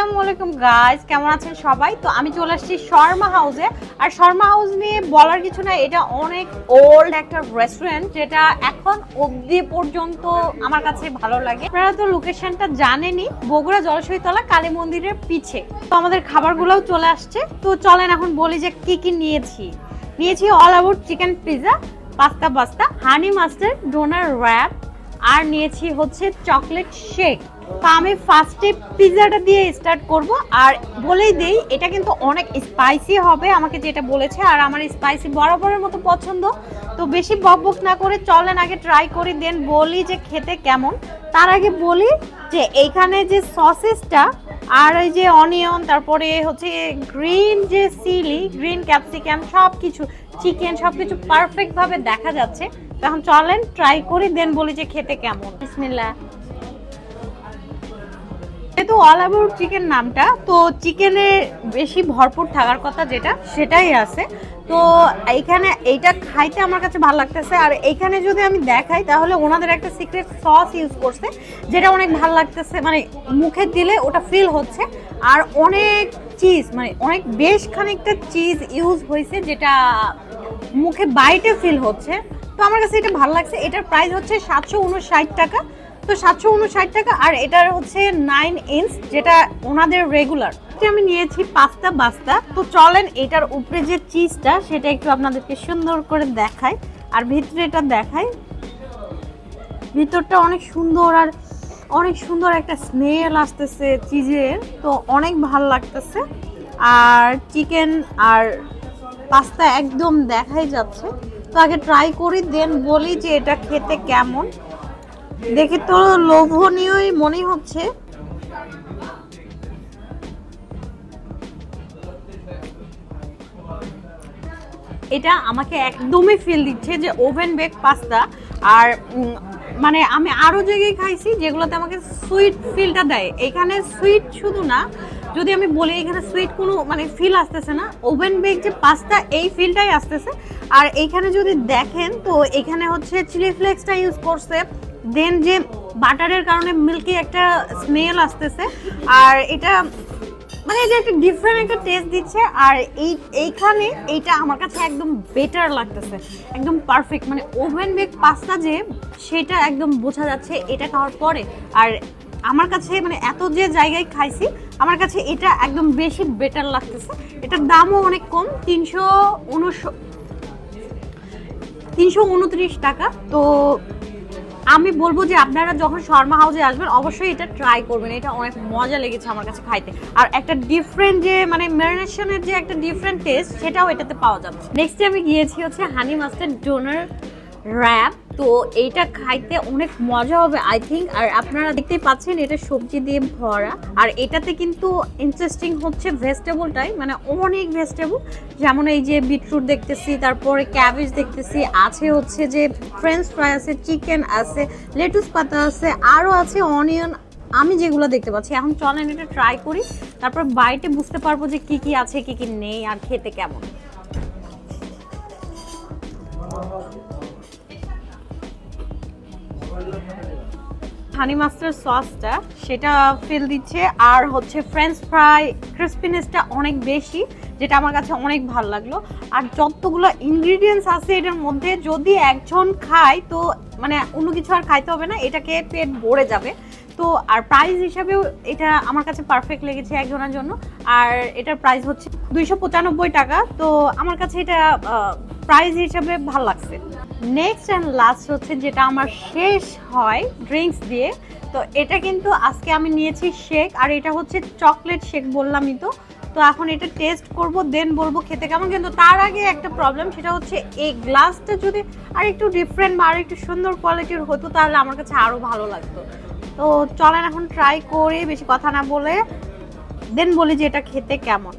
আসসালামু আলাইকুম গাইস, কেমন আছেন সবাই? তো আমি চলে আসছি শর্মা হাউসে। আর শর্মা হাউস নিয়ে বলার কিছু না, এটা অনেক ওল্ড একটা রেস্টুরেন্ট যেটা এখন অবধি পর্যন্ত আমার কাছে ভালো লাগে। আপনারা তো লোকেশনটা জানেনই, বগুড়া জলসইতলা কালী মন্দিরের পিছে। তো আমাদের খাবারগুলোও চলে আসছে। তো চলেন এখন বলি যে কি কি নিয়েছি all about chicken pizza, pasta, honey mustard doner wrap, আর নিয়েছি হচ্ছে চকলেট শেক। তো আমি ফার্স্টে পিৎজাটা দিয়ে স্টার্ট করব। আর বলেই দেই, এটা কিন্তু অনেক স্পাইসি হবে আমাকে যেটা বলেছে, আর আমার স্পাইসি বরাবরের মতো পছন্দ। তো বেশি বকবক না করে চলেন আগে ট্রাই করি, দেন বলি যে খেতে কেমন। তার আগে বলি যে এইখানে যে সসেসটা আর এই যে অনিয়ন, তারপরে হচ্ছে গ্রিন যে চিলি, গ্রিন ক্যাপসিকাম, সব কিছু চিকেন সব কিছু পারফেক্টভাবে দেখা যাচ্ছে। এখন চলেন ট্রাই করি, দেন বলি যে খেতে কেমন। বিসমিল্লাহ। যেহেতু অল অ্যাবাউট চিকেন নামটা, তো চিকেনে বেশি ভরপুর থাকার কথা যেটা সেটাই আছে। তো এইখানে এইটা খাইতে আমার কাছে ভালো লাগতেছে। আর এইখানে যদি আমি দেখাই তাহলে ওনাদের একটা সিক্রেট সস ইউজ করছে যেটা অনেক ভালো লাগতেছে, মানে মুখে দিলে ওটা ফিল হচ্ছে। আর অনেক চিজ, মানে অনেক বেশ খানিকটা চিজ ইউজ হয়েছে যেটা মুখে বাইটে ফিল হচ্ছে। তো আমার কাছে এটা ভালো লাগছে। এটার প্রাইস হচ্ছে 759 টাকা। তো 759 টাকা। আর এটার হচ্ছে 9 ইঞ্চ, যেটা ওনাদের রেগুলার। আমি নিয়েছি পাস্তা। তো চলেন এটার উপরে যে চিজটা সেটা একটু আপনাদেরকে সুন্দর করে দেখাই, আর ভিতরে এটা দেখাই। ভিতরটা অনেক সুন্দর, আর অনেক সুন্দর একটা স্মেল আসতেছে চিজের। তো অনেক ভালো লাগতেছে। আর চিকেন আর পাস্তা একদম দেখাই যাচ্ছে। তো আগে ট্রাই করি, দেন বলি যে এটা খেতে কেমন। দেখে তো লোভনীয়ই মনে হচ্ছে। এটা আমাকে একদমই ফিল দিচ্ছে যে ওভেন বেক পাস্তা। আর মানে আমি আরো জায়গায় খাইছি যেগুলোতে আমাকে সুইট ফিলটা দেয়, এখানে সুইট শুধু না, যদি আমি বলি এখানে সুইট কোনো মানে ফিল আসতেছে না, ওভেন বেক যে পাস্তা এই ফিলটাই আসতেছে। আর এইখানে যদি দেখেন তো এখানে হচ্ছে চিলি ফ্লেক্সটা ইউজ করছে, দেন যে বাটারের কারণে মিল্কি একটা স্মেল আসতেছে। আর এটা মানে এটা একটা ডিফারেন্ট একটা টেস্ট দিচ্ছে। আর এইখানে এইটা আমার কাছে একদম বেটার লাগতেছে, একদম পারফেক্ট। মানে ওভেন বেক পাস্তা যে সেটা একদম বোঝা যাচ্ছে এটা খাওয়ার পরে। আর আমার কাছে মানে এত যে জায়গায় খাইছি, আমার কাছে এটা একদম বেশি বেটার লাগতেছে। এটার দামও অনেক কম, 329 টাকা। তো আমি বলবো যে আপনারা যখন শর্মা হাউসে আসবেন অবশ্যই এটা ট্রাই করবেন, এটা অনেক মজা লেগেছে আমার কাছে খাইতে। আর একটা ডিফারেন্ট যে মানে ম্যারিনেশনের যে একটা ডিফারেন্ট টেস্ট সেটাও এটাতে পাওয়া যাবে। নেক্সটে আমি গিয়েছি হচ্ছে হানি মাস্টার্ড ডোনার র্যাপ। তো এইটা খাইতে অনেক মজা হবে আই থিঙ্ক। আর আপনারা দেখতেই পাচ্ছেন এটা সবজি দিয়ে ভরা। আর এটাতে কিন্তু ইন্টারেস্টিং হচ্ছে ভেজিটেবলটাই, মানে অনেক ভেজিটেবল, যেমন এই যে বিটরুট দেখতেছি, তারপরে ক্যাবেজ দেখতেছি, আছে হচ্ছে যে ফ্রেঞ্চ ফ্রাই আছে, চিকেন আছে, লেটুস পাতা আছে, আরও আছে অনিয়ন, আমি যেগুলো দেখতে পাচ্ছি। এখন চলেন এটা ট্রাই করি, তারপর বাইটে বুঝতে পারবো যে কি কি আছে কি কি নেই আর খেতে কেমন। হানি মাস্টার সসটা সেটা ফিল দিচ্ছে। আর হচ্ছে ফ্রেঞ্চ ফ্রাই ক্রিসপিনেসটা অনেক বেশি, যেটা আমার কাছে অনেক ভালো লাগলো। আর যতগুলো ইনগ্রিডিয়েন্টস আছে এটার মধ্যে, যদি একজন খায় তো মানে অন্য কিছু আর খাইতে হবে না, এটাকে পেট ভরে যাবে। তো আর প্রাইস হিসাবেও এটা আমার কাছে পারফেক্ট লেগেছে একজনের জন্য। আর এটার প্রাইস হচ্ছে 295 টাকা। তো আমার কাছে এটা প্রাইস হিসাবে ভালো লাগছে। নেক্সট অ্যান্ড লাস্ট হচ্ছে যেটা আমার শেষ হয় ড্রিঙ্কস দিয়ে। তো এটা কিন্তু আজকে আমি নিয়েছি শেক, আর এটা হচ্ছে চকলেট শেক বললামই তো। তো এখন এটা টেস্ট করব, দেন বলবো খেতে কেমন। কিন্তু তার আগে একটা প্রবলেম, সেটা হচ্ছে এই গ্লাসটা যদি আর একটু ডিফারেন্ট বা আর একটু সুন্দর কোয়ালিটির হতো তাহলে আমার কাছে আরও ভালো লাগতো। তো চলেন এখন ট্রাই করি, বেশি কথা না বলে, দেন বলি যে এটা খেতে কেমন।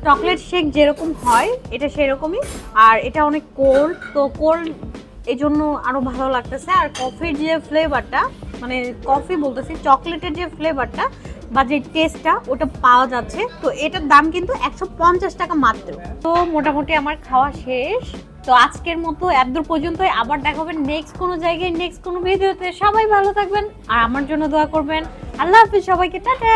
চকলেট শেক যেরকম হয় এটা সেরকমই। আর এটা অনেক কোল্ড, তো কোল্ড এই জন্য আরও ভালো লাগতেছে। আর কফির যে ফ্লেভারটা, মানে কফি বলতেছি, চকলেটের যে ফ্লেভারটা বা যে টেস্টটা ওটা পাওয়া যাচ্ছে। তো এটার দাম কিন্তু 150 টাকা মাত্র। তো মোটামুটি আমার খাওয়া শেষ। তো আজকের মতো এতদূর পর্যন্তই, আবার দেখা হবে নেক্সট কোনো জায়গায় নেক্সট কোনো ভিডিওতে। সবাই ভালো থাকবেন আর আমার জন্য দোয়া করবেন। আল্লাহ হাফিজ সবাইকে, টাটা।